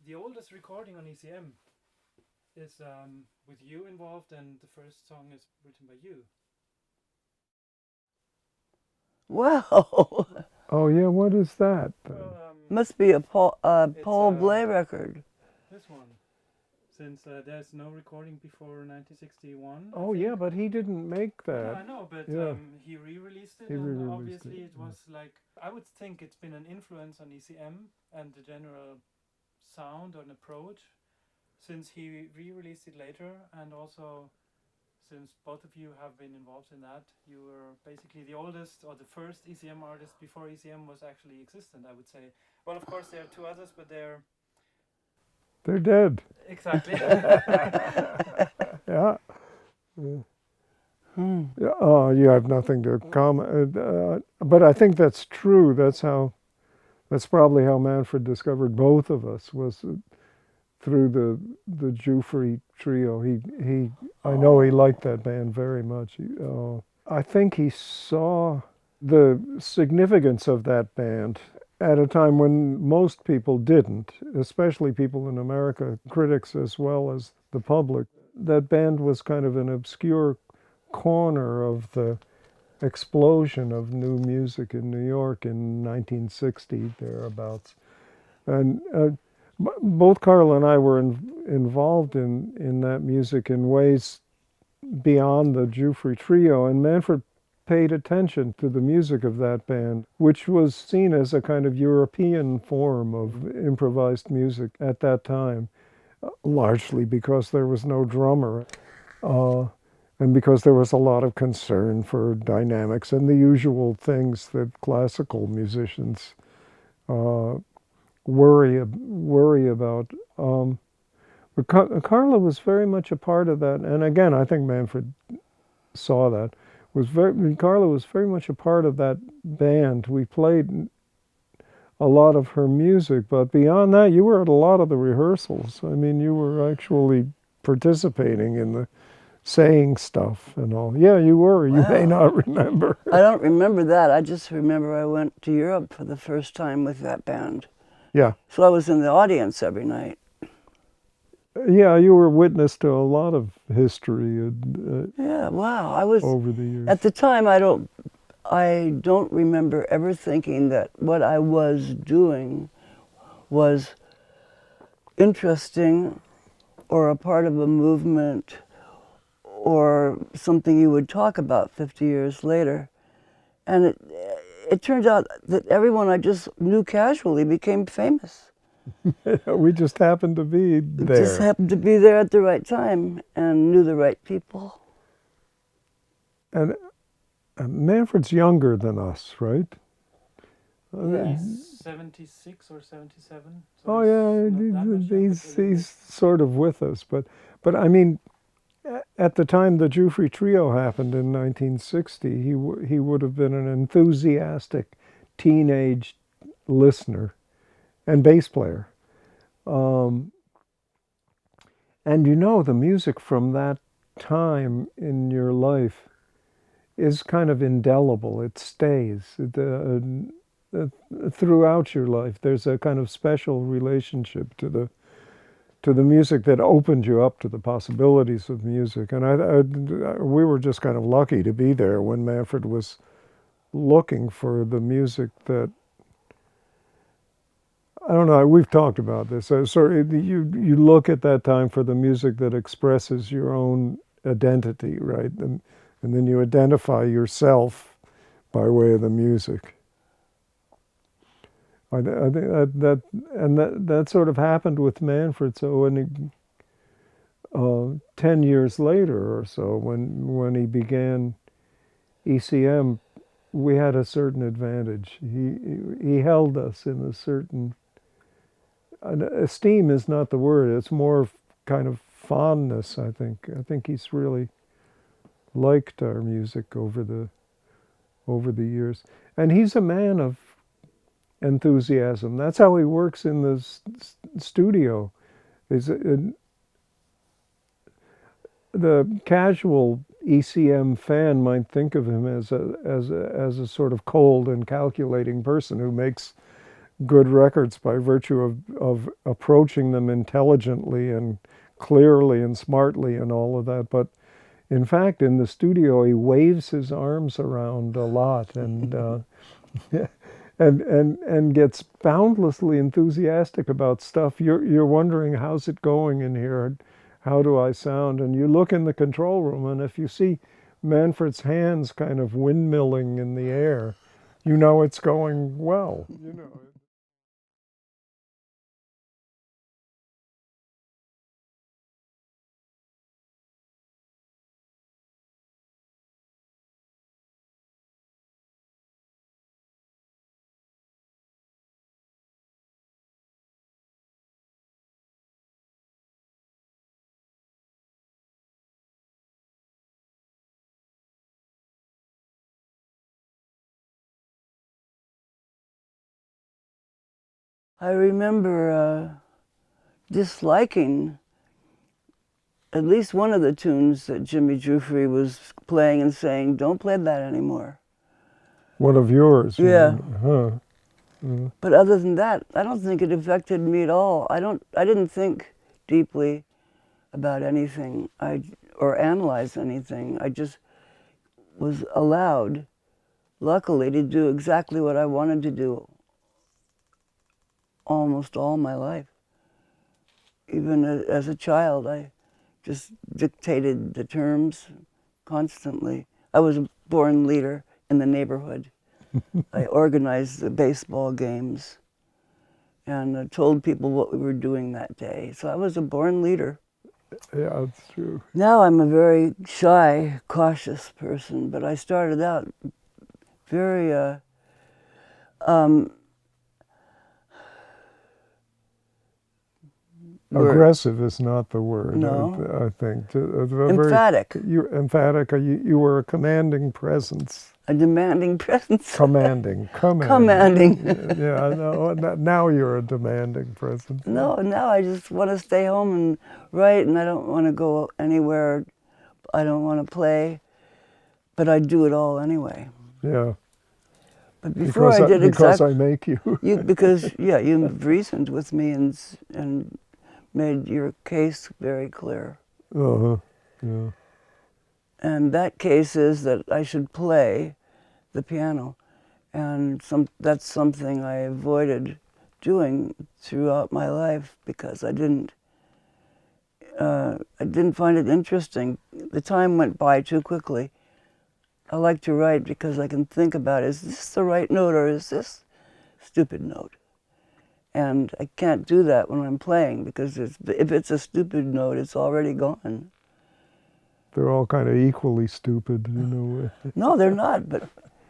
The oldest recording on ECM is with you involved, and the first song is written by you. Wow. Oh yeah, what is that? Well, Must be a Paul It's, Bley record. this one, since there's no recording before 1961. Oh yeah, but he didn't make No, that. I know, but Yeah. He re-released it, He and re-released obviously it, it was like, I would think it's been an influence on ECM and the general sound and approach, since he re-released it later, and also since both of you have been involved in that. You were basically the oldest or the first ECM artist before ECM was actually existent, I would say. Well, of course there are two others, but they're dead. exactly. Yeah. Yeah. Oh, you have nothing to comment. But I think that's true. That's probably how Manfred discovered both of us, was through the Giuffre trio. I know he liked that band very much. I think he saw the significance of that band at a time when most people didn't, especially people in America, critics as well as the public. That band was kind of an obscure corner of the explosion of new music in New York in 1960, thereabouts. And both Carla and I were involved in that music in ways beyond the Giuffre trio, and Manfred paid attention to the music of that band, which was seen as a kind of European form of improvised music at that time, largely because there was no drummer. And because there was a lot of concern for dynamics and the usual things that classical musicians worry about. But Carla was very much a part of that, and again, I think Manfred saw that. Carla was very much a part of that band. We played a lot of her music, but beyond that, you were at a lot of the rehearsals. I mean, you were actually participating in the saying stuff and all. Yeah, you were. You may not remember. I don't remember that. I just remember I went to Europe for the first time with that band. Yeah. So I was in the audience every night. Yeah, you were witness to a lot of history. Yeah, wow. I was over the years. At the time, I don't remember ever thinking that what I was doing was interesting or a part of a movement or something you would talk about 50 years later. And it turned out that everyone I just knew casually became famous. We just happened to be there. Just happened to be there at the right time and knew the right people. And Manfred's younger than us, right? He's 76 or 77. So oh yeah, he's sort of with us, but I mean, at the time the Giuffre trio happened in 1960, he would have been an enthusiastic teenage listener and bass player. And you know, the music from that time in your life is kind of indelible. It stays throughout your life. There's a kind of special relationship to the music that opened you up to the possibilities of music. And we were just kind of lucky to be there when Manfred was looking for the music that, I don't know, we've talked about this. So you look at that time for the music that expresses your own identity, right? And then you identify yourself by way of the music. I think that sort of happened with Manfred. So when 10 years later or so, when he began ECM, we had a certain advantage. He held us in a certain, esteem is not the word. It's more kind of fondness. I think he's really liked our music over the years, and he's a man of enthusiasm. That's how he works in the studio. The casual ECM fan might think of him as a sort of cold and calculating person who makes good records by virtue of approaching them intelligently and clearly and smartly and all of that. But in fact, in the studio, he waves his arms around a lot and and gets boundlessly enthusiastic about stuff. You're wondering, how's it going in here? How do I sound? And you look in the control room, and if you see Manfred's hands kind of windmilling in the air, you know it's going well. You know. I remember disliking at least one of the tunes that Jimmy Giuffre was playing and saying, "Don't play that anymore." One of yours? Yeah. Huh. But other than that, I don't think it affected me at all. I didn't think deeply about anything or analyze anything. I just was allowed, luckily, to do exactly what I wanted to do almost all my life. Even as a child, I just dictated the terms constantly. I was a born leader in the neighborhood. I organized the baseball games and told people what we were doing that day. So I was a born leader. Yeah, that's true. Now I'm a very shy, cautious person, but I started out very aggressive is not the word. No. I think. Emphatic. Emphatic. You were a commanding presence. A demanding presence. Commanding. Commanding. Yeah, no, now you're a demanding presence. No, now I just want to stay home and write, and I don't want to go anywhere. I don't want to play, but I do it all anyway. Yeah. But before I did because I make you. Because you reasoned with me and made your case very clear. Uh-huh. Yeah. And that case is that I should play the piano, and that's something I avoided doing throughout my life because I didn't find it interesting. The time went by too quickly. I like to write because I can think about, is this the right note or is this stupid note? And I can't do that when I'm playing because if it's a stupid note, it's already gone. They're all kind of equally stupid in a way. No, they're not, but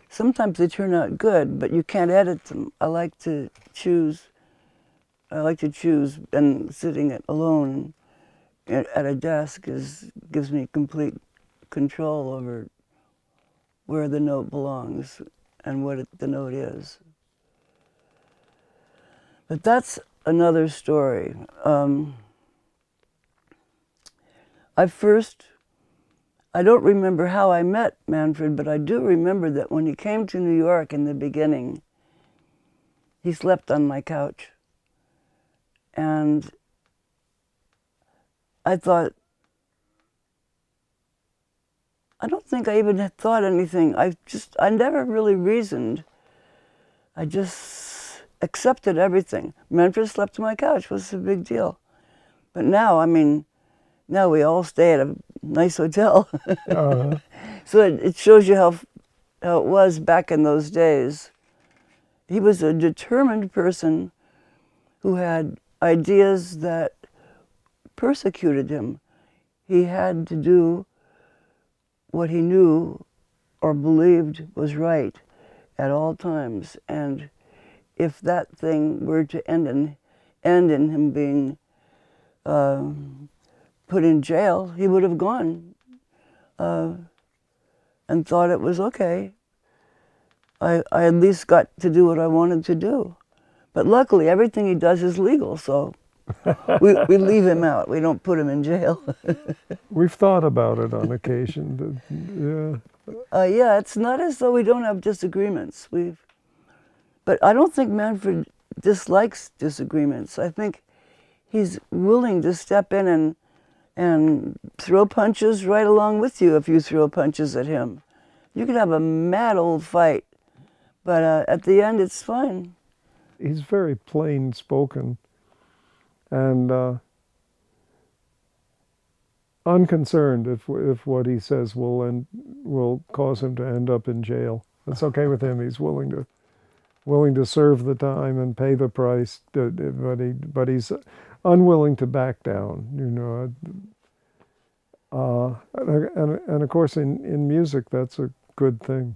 sometimes they turn out good, but you can't edit them. I like to choose, and sitting alone at a desk gives me complete control over where the note belongs and what the note is. But that's another story. I don't remember how I met Manfred, but I do remember that when he came to New York in the beginning, he slept on my couch. And I thought, I don't think I even had thought anything. I never really reasoned. I just accepted everything. Manfred slept on my couch. What's the big deal? But now, now we all stay at a nice hotel. Uh-huh. So it shows you how it was back in those days. He was a determined person who had ideas that persecuted him. He had to do what he knew or believed was right at all times. And if that thing were to end in him being put in jail, he would have gone and thought it was okay. I at least got to do what I wanted to do. But luckily, everything he does is legal, so we leave him out. We don't put him in jail. We've thought about it on occasion. Yeah, it's not as though we don't have disagreements. But I don't think Manfred dislikes disagreements. I think he's willing to step in and throw punches right along with you if you throw punches at him. You could have a mad old fight, but at the end it's fine. He's very plain spoken and unconcerned if what he says will cause him to end up in jail. That's okay with him. He's willing to serve the time and pay the price, but he's unwilling to back down. You know, and of course in music that's a good thing.